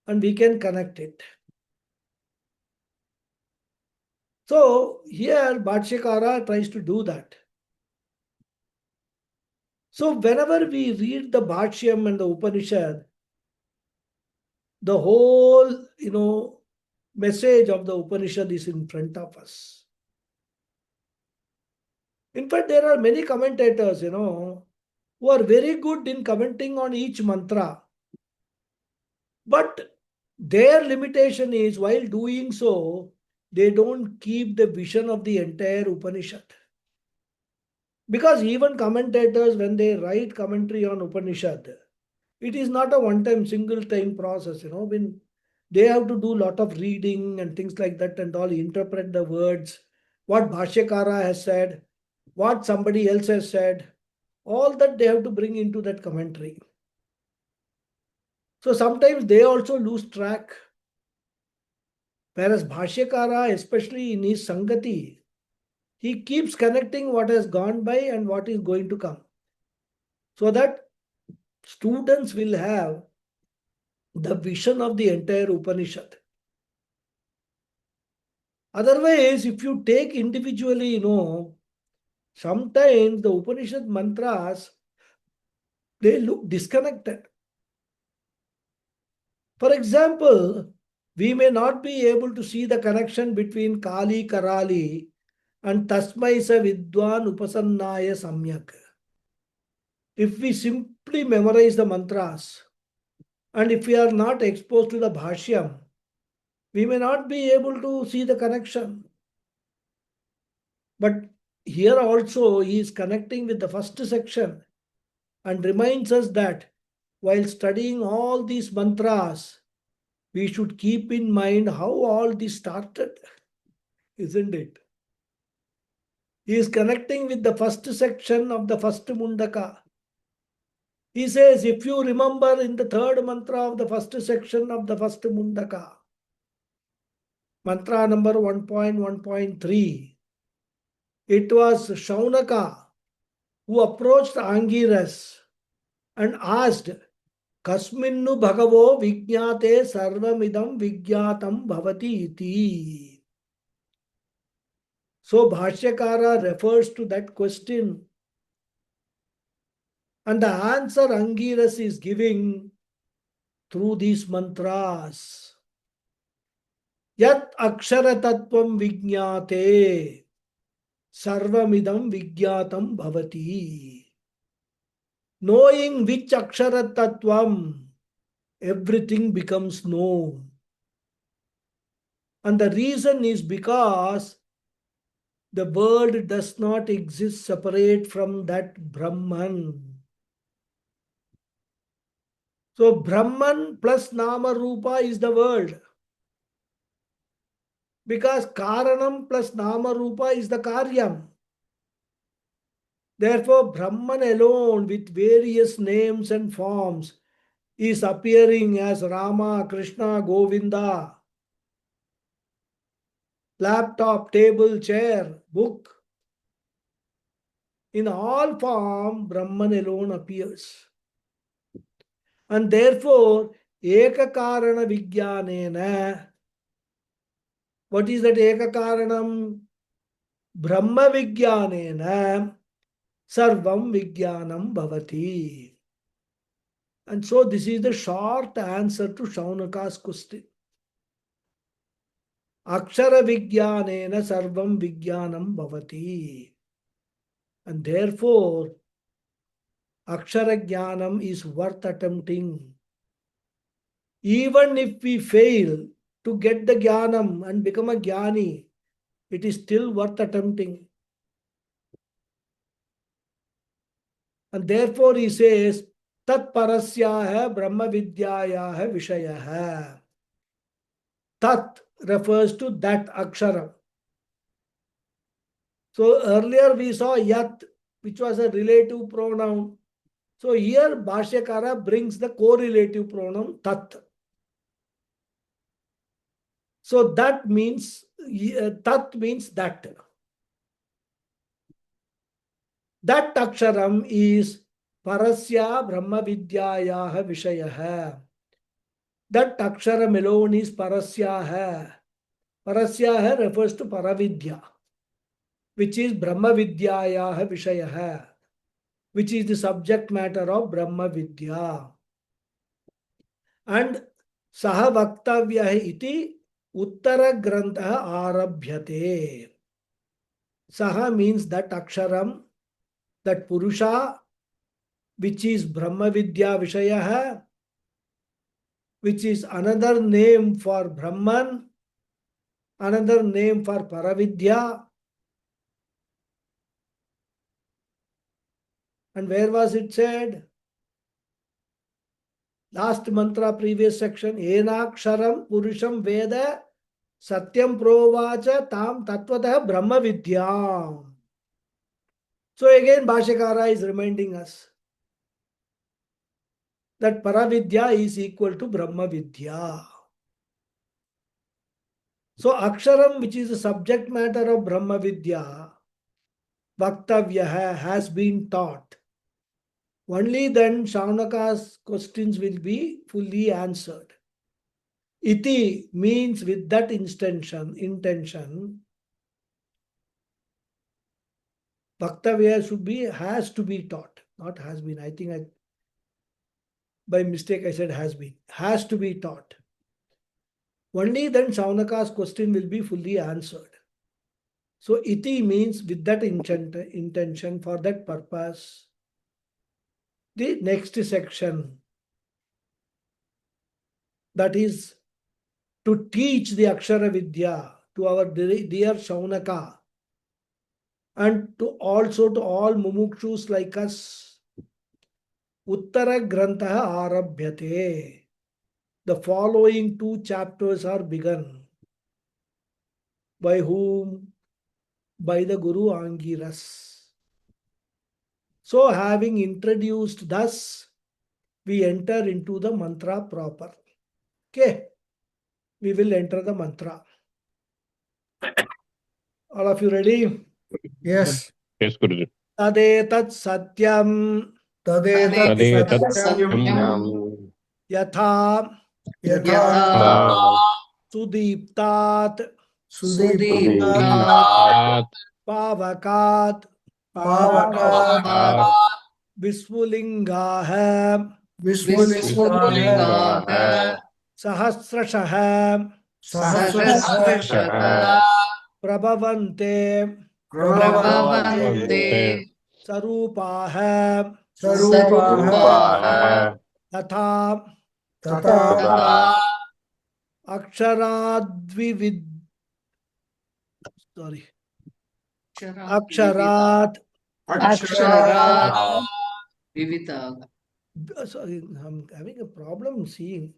and we can connect it. So here Bhatshakara tries to do that. So whenever we read the Bhatsyam and the Upanishad, the whole, message of the Upanishad is in front of us. In fact, there are many commentators, who are very good in commenting on each mantra. But their limitation is while doing so, they don't keep the vision of the entire Upanishad. Because even commentators, when they write commentary on Upanishad, it is not a one-time, single-time process, when they have to do a lot of reading and things like that and all, interpret the words, what Bhashyakara has said, what somebody else has said, all that they have to bring into that commentary. So sometimes they also lose track. Whereas Bhashyakara, especially in his Sangati, he keeps connecting what has gone by and what is going to come. So that students will have the vision of the entire Upanishad. Otherwise, if you take individually, sometimes the Upanishad mantras, they look disconnected. For example, we may not be able to see the connection between Kali Karali and Tasmai Sa Vidwan Upasannaya Samyak. If we simply memorize the mantras and if we are not exposed to the Bhashyam, we may not be able to see the connection. But here also he is connecting with the first section and reminds us that while studying all these mantras, we should keep in mind how all this started, isn't it? He is connecting with the first section of the first Mundaka. He says, if you remember in the third mantra of the first section of the first Mundaka, mantra number 1.1.3, it was Shaunaka who approached Angiras and asked, Kasminnu Bhagavo Vijñate Sarvamidam Vijñatam Bhavati iti. So Bhashyakara refers to that question. And the answer Angiras is giving through these mantras. Yat akshara tattvam vijñate sarvamidam vijñatam bhavati. Knowing which akshara tattvam, everything becomes known. And the reason is because the world does not exist separate from that Brahman. So Brahman plus Nama Rupa is the world. Because Karanam plus Nama Rupa is the Karyam. Therefore, Brahman alone with various names and forms is appearing as Rama, Krishna, Govinda, laptop, table, chair, book. In all form, Brahman alone appears. And therefore, Ekakarana Vijnanena. What is that Ekakaranam? Brahma Vijnanena Sarvam Vijnanam Bhavati. And so this is the short answer to Shaunaka's question. Akshara Vijnanena Sarvam Vijnanam Bhavati. And therefore, Akshara Jnanam is worth attempting. Even if we fail to get the Jnanam and become a Jnani, it is still worth attempting. And therefore he says, Tat parasyaha brahma vidyayaha vishayaha. Tat refers to that akshara. So earlier we saw yat, which was a relative pronoun. So here Bhashyakara brings the correlative pronoun tat. So that means, tat means that. That aksharam is parasya brahma vidyayaha vishayaha. That aksharam alone is parasyaha. Parasyaha refers to paravidya, which is brahma vidyayaha vishayaha, which is the subject matter of brahma vidya. And saha vaktavya iti uttara grantha arabhyate. Saha means that aksharam, that purusha, which is brahma vidya vishayaha, which is another name for Brahman, another name for Paravidya. And where was it said? Last mantra, previous section. Enaksharam Purusham Veda Satyam Provacha Tam Tatvatah Brahma Vidyam. So again, Bhashyakara is reminding us that Paravidya is equal to Brahma Vidya. So Aksharam, which is the subject matter of Brahma Vidya, Vaktavya has been taught. Only then Shaunaka's questions will be fully answered. Iti means with that intention, Vaktavya should be, has to be taught, not has been. I think by mistake I said has been. Has to be taught. Only then Shaunaka's question will be fully answered. So iti means with that intention, for that purpose. The next section, that is to teach the Akshara Vidya to our dear Shaunaka, and to also to all mumukshus like us. Uttara Grantha Arabhyate. The following 2 chapters are begun. By whom? By the Guru Angiras. So having introduced thus, we enter into the mantra proper. Okay. We will enter the mantra. All of you ready? Yes. Yes, Guruji. Tadetat satyam Tadetat Tadetat satyam yatha yatha sudiptat sudiptat pavakat pavakat visvulingaha visvulingaha sahasrashaha sahasrashaha prabhavante prabhavante sarupaha sarupaha tata tata aksharadvivid Aksharat aksharat Vivita. sorry, I'm having a problem seeing.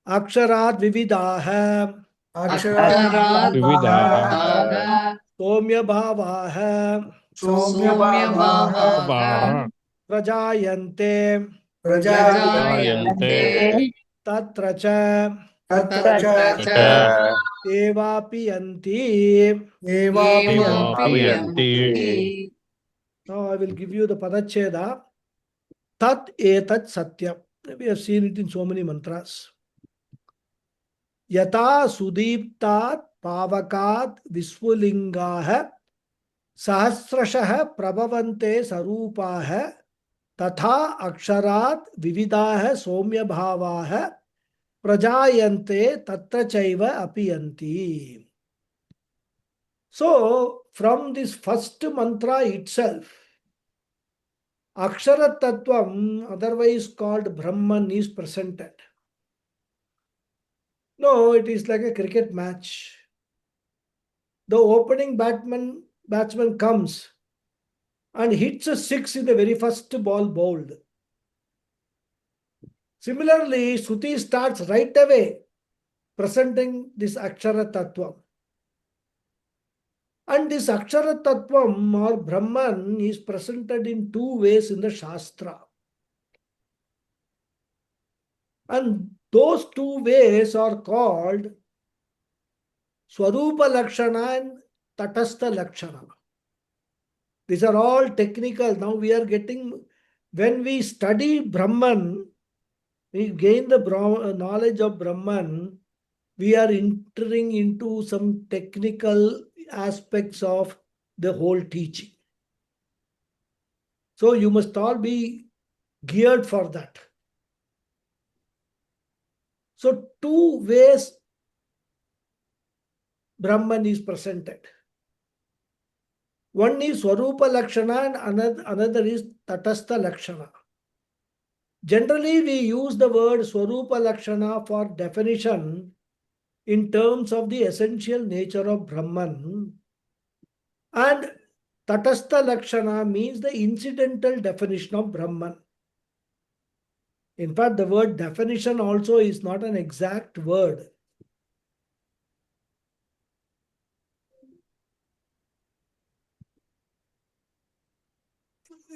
Aksharat vividaha aksharat Vividaha Aga somya bhavaha Soumyabhavaha. Prajayante Prajayante. Tatra cha Tatra. Evapi yanti. Evapiyanti. Now I will give you the Padacheda. Tat etat satyam. We have seen it in so many mantras. Yata sudiptat pavakat visfulingaha सहस्रशः प्रभवन्ते स्वरूपाः तथा अक्षरात् विविधाः सौम्यभावाः प्रजायन्ते तत्र चैव अपीयन्ति. So from this first mantra itself, Akshara Tattvam, otherwise called Brahman, is presented. No, it is like a cricket match. The opening batsman comes and hits a six in the very first ball bowled. Similarly, Shruti starts right away presenting this Akshara Tattvam. And this Akshara Tattvam or Brahman is presented in two ways in the Shastra. And those two ways are called Swarupa Lakshana and Tatastha Lakshana. These are all technical. Now we are getting, when we study Brahman, we gain the knowledge of Brahman, we are entering into some technical aspects of the whole teaching. So you must all be geared for that. So two ways Brahman is presented. One is Swarupa Lakshana and another is Tatastha Lakshana. Generally, we use the word Swarupa Lakshana for definition in terms of the essential nature of Brahman, and Tatastha Lakshana means the incidental definition of Brahman. In fact, the word definition also is not an exact word.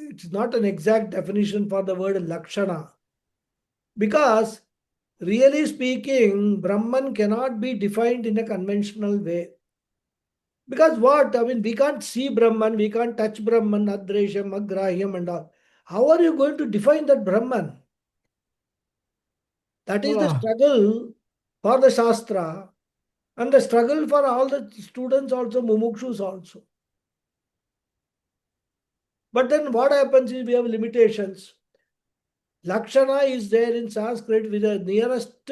It's not an exact definition for the word Lakshana. Because, really speaking, Brahman cannot be defined in a conventional way. Because what? I mean, we can't see Brahman, we can't touch Brahman, Adresham, Agrahyam and all. How are you going to define that Brahman? That is the struggle for the Shastra and the struggle for all the students also, Mumukshus also. But then what happens is we have limitations. Lakshana is there in Sanskrit with the nearest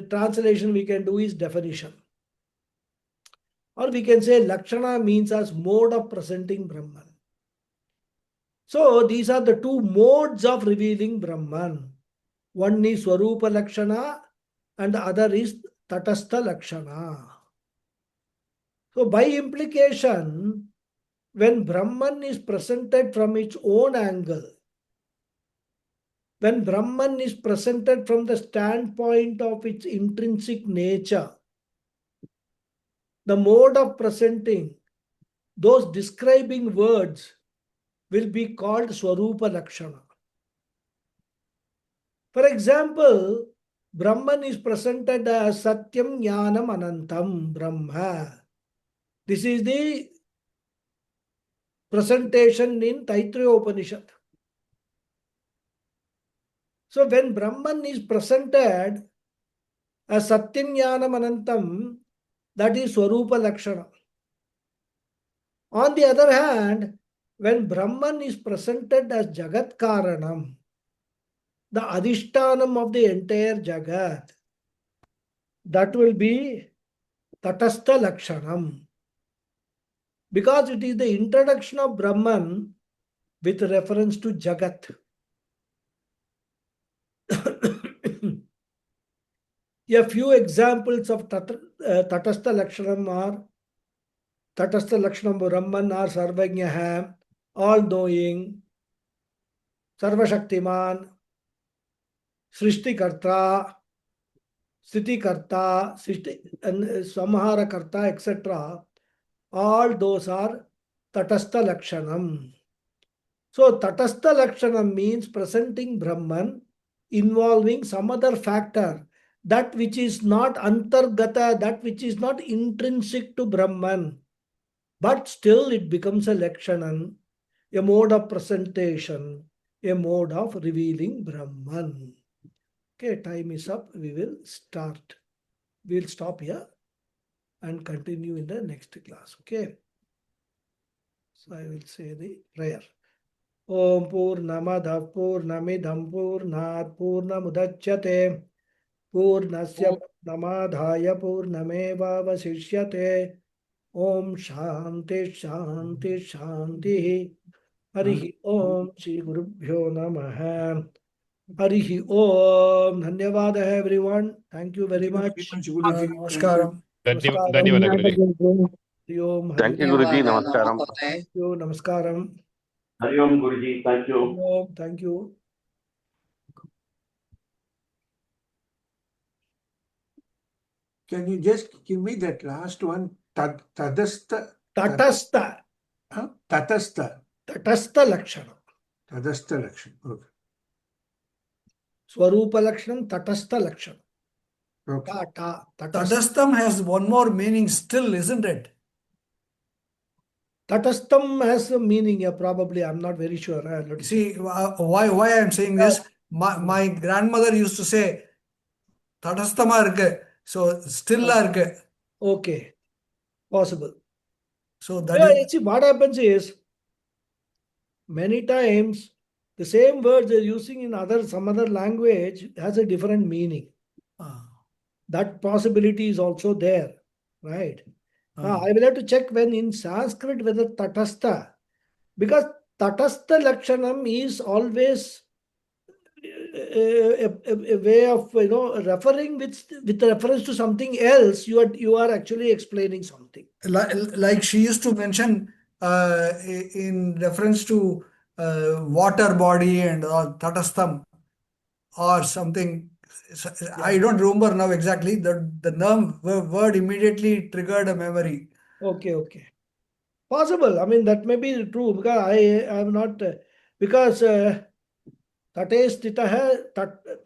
translation we can do is definition. Or we can say Lakshana means as mode of presenting Brahman. So these are the two modes of revealing Brahman. One is Swarupa Lakshana and the other is Tatastha Lakshana. So by implication, when Brahman is presented from its own angle, when Brahman is presented from the standpoint of its intrinsic nature, the mode of presenting, those describing words will be called Swarupa Lakshana. For example, Brahman is presented as Satyam Jnanam Anantam Brahma. This is the presentation in Taittiriya Upanishad. So when Brahman is presented as Satyam Jnanam Anantam, that is Swarupa Lakshana. On the other hand, when Brahman is presented as Jagat Karanam, the Adhishtanam of the entire Jagat, that will be Tatastha Lakshanam. Because it is the introduction of Brahman with reference to Jagat. A few examples of Tatastha Lakshanam are Tatastha Lakshanam Brahman are Sarvajnaha, all-knowing, Sarvashaktiman, Srishtikarta, Sthitikarta, and Samharakarta, etc. All those are Tatastha Lakshanam. So Tatastha Lakshanam means presenting Brahman involving some other factor, that which is not antargata, that which is not intrinsic to Brahman, but still it becomes a Lakshanam, a mode of presentation, a mode of revealing Brahman. Okay, time is up. We will start. We'll stop here and continue in the next class. Okay. So I will say the prayer. Om Purnamada Purnamidam Purnat Purnamudachyate Purnasya Purnamadhaya Purnameva Vasishyate. Om Shanti Shanti Shanti. Harihi Om Shri Gurubhyo Namaha. Harihi Om. Dhanyavada everyone. Thank you very much. Namaskaram. ధన్యవాద Guruji. Hari Om. Thank you, Hare Om. Guruji. ధన్యవాదాలు Namaskaram. నమస్తే Thank you. Namaskaram. Hari Om Guruji, thank you. Hare Om. Thank you. Can you just give me that last one? Tadastha. Tatastha. Tatastha. Tatastha Lakshanam. Tadastha Lakshan. Okay. Swarupa Lakshanam. Tatastha Lakshanam. Okay. Tatastha. Tadastham has one more meaning still, isn't it? Tatastham has a meaning, yeah, probably. I'm not very sure. See, why I'm saying this, my grandmother used to say, Tadasthama irukku. So, still irukku. Okay. Possible. So, that Yeah, is, see, what happens is, many times, the same words they're using in some other language has a different meaning. That possibility is also there, right? Now, I will have to check when in Sanskrit whether Tatastha, because Tatastha Lakshanam is always a way of referring with reference to something else. You are actually explaining something. like she used to mention in reference to water body and Tadastham or something. I don't remember now exactly. The word immediately triggered a memory. Okay. Possible. I mean, that may be true because I am not because tatestita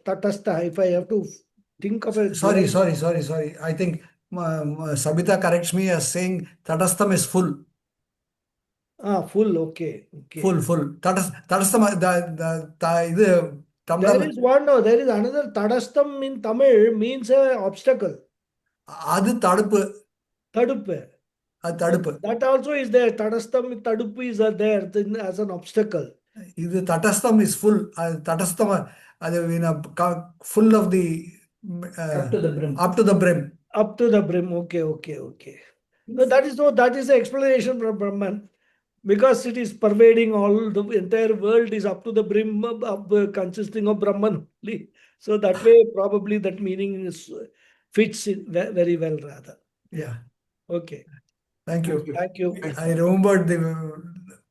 tatastha. If I have to think of it. Sorry. I think Sabita corrects me as saying Tadastham is full. Full. Okay. Full. Tadastham, There is one. No, there is another. Tadastham in Tamil means obstacle. அது தடுப்பு. Tadupu. அது தடுப்பு. That also is there. Tadastham, tadupu is there as an obstacle. இது தடஸ்தம் is full. அது தடஸ்தம் அது full of the Up to the brim. Up to the brim. Up to the brim. Okay. No, that is the explanation from Brahman. Because it is pervading all, the entire world is up to the brim, consisting of Brahman only. So that way, probably that meaning fits in very well, rather. Yeah. Okay. Thank you. Thank you. I remembered the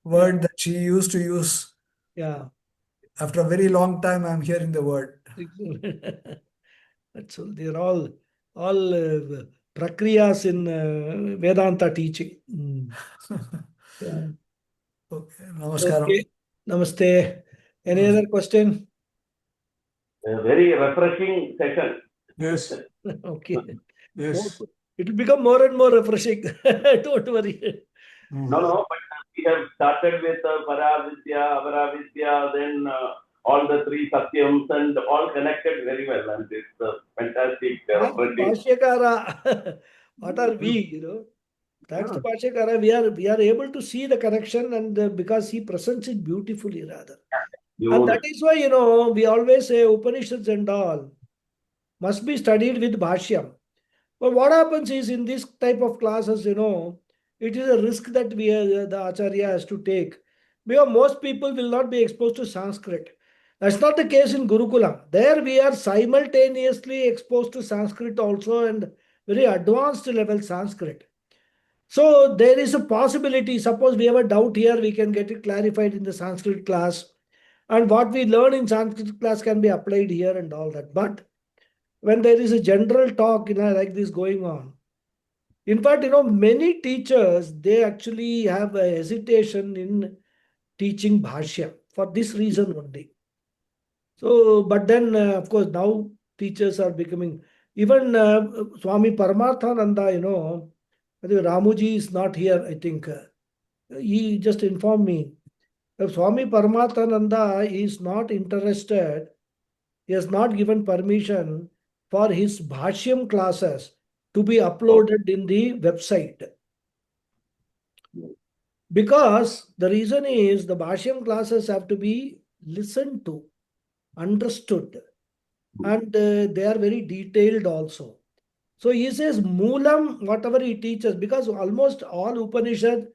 word that she used to use. Yeah. After a very long time, I'm hearing the word. That's all. They're all prakriyas in Vedanta teaching. Yeah. Okay. Namaskaram. Okay. Namaste. Any other question? A very refreshing session. Yes. Okay. Yes. It will become more and more refreshing. Don't worry. No, but we have started with Paravidya, Avaravidya, then all the three Satyams and all connected very well. And it's fantastic. Refreshing. Bhashyakara. What are we, Thanks to Bhashyakara, we are able to see the connection, and because he presents it beautifully, rather. And that is why, we always say Upanishads and all must be studied with Bhashyam. But what happens is in this type of classes, it is a risk that the Acharya has to take. Because most people will not be exposed to Sanskrit. That's not the case in Gurukulam. There we are simultaneously exposed to Sanskrit also, and very advanced level Sanskrit. So there is a possibility, suppose we have a doubt here, we can get it clarified in the Sanskrit class. And what we learn in Sanskrit class can be applied here and all that. But when there is a general talk, like this going on, In fact, many teachers, they actually have a hesitation in teaching Bhashya for this reason only. So, but then, of course, now teachers are becoming, even Swami Paramarthananda, I think Ramuji is not here, I think. He just informed me. Swami Paramarthananda is not interested, he has not given permission for his Bhashyam classes to be uploaded in the website. Because the reason is the Bhashyam classes have to be listened to, understood, and they are very detailed also. So he says Moolam, whatever he teaches, because almost all Upanishad,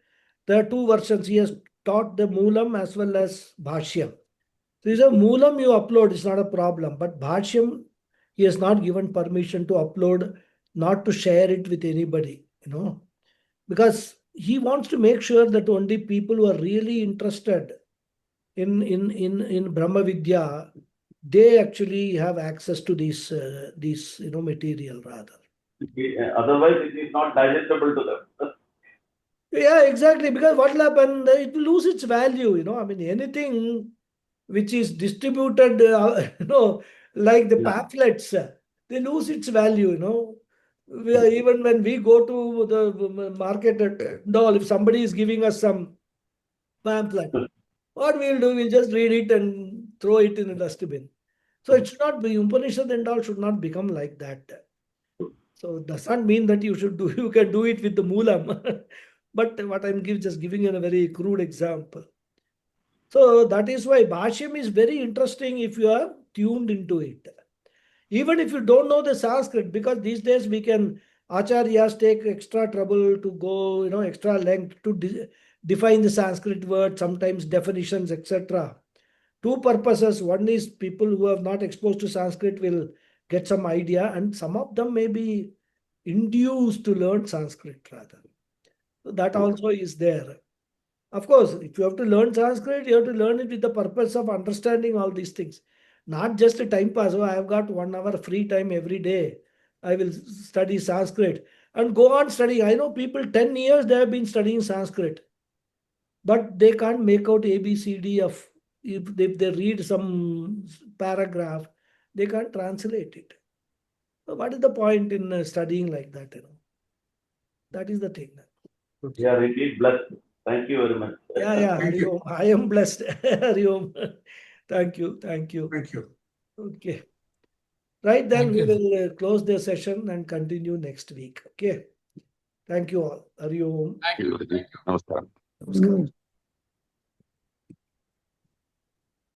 there are two versions. He has taught the Moolam as well as Bhashyam. So he says Moolam you upload is not a problem, but Bhashyam he has not given permission to upload, not to share it with anybody, because he wants to make sure that only people who are really interested in Brahma Vidya, they actually have access to these material rather. Otherwise, it is not digestible to them. Yeah, exactly. Because what will happen? It will lose its value. I mean, anything which is distributed, like the pamphlets, they lose its value. Even when we go to the market and all, if somebody is giving us some pamphlet, what we'll do, we'll just read it and throw it in a dustbin. So it should not be, Upanishad and all should not become like that. So it does not mean that you can do it with the Moolam. But what I'm just giving you a very crude example. So that is why Bhashyam is very interesting if you are tuned into it. Even if you don't know the Sanskrit, because these days we can, Acharyas take extra trouble to go, extra length to define the Sanskrit word, sometimes definitions, etc. Two purposes. One is people who have not exposed to Sanskrit will get some idea, and some of them may be induced to learn Sanskrit rather. So that also is there. Of course, if you have to learn Sanskrit, you have to learn it with the purpose of understanding all these things. Not just a time pass. Oh, I have got 1 hour free time every day. I will study Sanskrit and go on studying. I know people 10 years they have been studying Sanskrit, but they can't make out ABCD of, if they read some paragraph, they can't translate it. So what is the point in studying like that? That is the thing. We are indeed blessed. Thank you very much. Yeah, Thank Hari you. Om. I am blessed. Hari Om. Thank you. Thank you. Okay. Right, then Thank we you. will close the session and continue next week. Okay. Thank you all. Hari Om. Thank you, Guruji. Namaskaram. Namaskar.